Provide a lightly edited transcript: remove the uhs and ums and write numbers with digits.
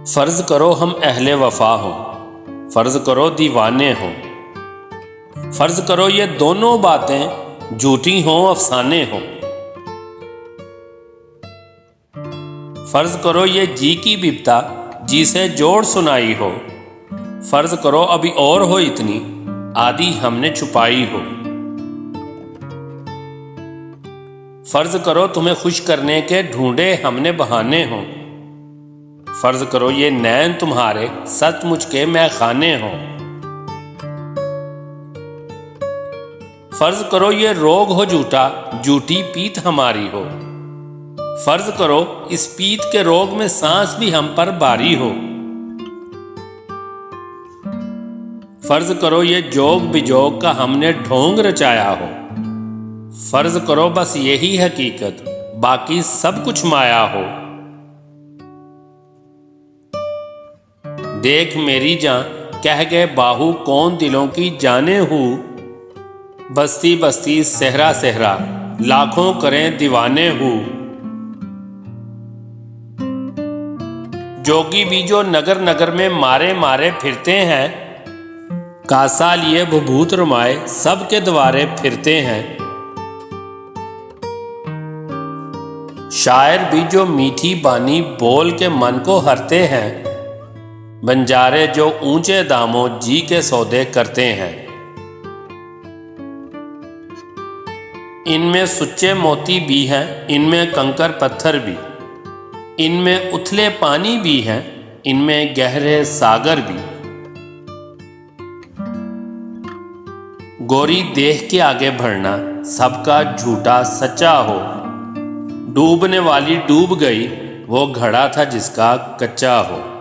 फ़र्ज़ करो हम अहले वफ़ा हों, फ़र्ज़ करो दीवाने हों, फ़र्ज़ करो ये दोनों बातें झूठी हों अफसाने हों। फ़र्ज़ करो ये जी की बिपता जी से जोड़ सुनाई हो, फ़र्ज़ करो अभी और हो इतनी आदि हमने छुपाई हो। फ़र्ज़ करो तुम्हें खुश करने के ढूंढे हमने बहाने हों, फ़र्ज़ करो ये नैन तुम्हारे सचमुच के मैखाने हों। फ़र्ज़ करो ये रोग हो झूठा झूठी पीत हमारी हो, फ़र्ज़ करो इस पीत के रोग में सांस भी हम पर भारी हो। फ़र्ज़ करो ये जोग बिजोग का हमने ढोंग रचाया हो, फ़र्ज़ करो बस यही हकीकत बाकी सब कुछ माया हो। देख मेरी जान कह गए बाहू कौन दिलों की जाने हूँ, बस्ती बस्ती सहरा सहरा लाखों करें दीवाने हूँ। जोगी भी जो नगर नगर में मारे मारे फिरते हैं, कासा लिए भभूत रमाए सबके द्वारे फिरते हैं। शायर भी जो मीठी बानी बोल के मन को हरते हैं, बंजारे जो ऊंचे दामों जी के सौदे करते हैं। इनमें सुच्चे मोती भी हैं, इनमें कंकर पत्थर भी, इनमें उथले पानी भी हैं, इनमें गहरे सागर भी। गोरी देख के आगे बढ़ना सबका झूठा सच्चा हो, डूबने वाली डूब गई वो घड़ा था जिसका कच्चा हो।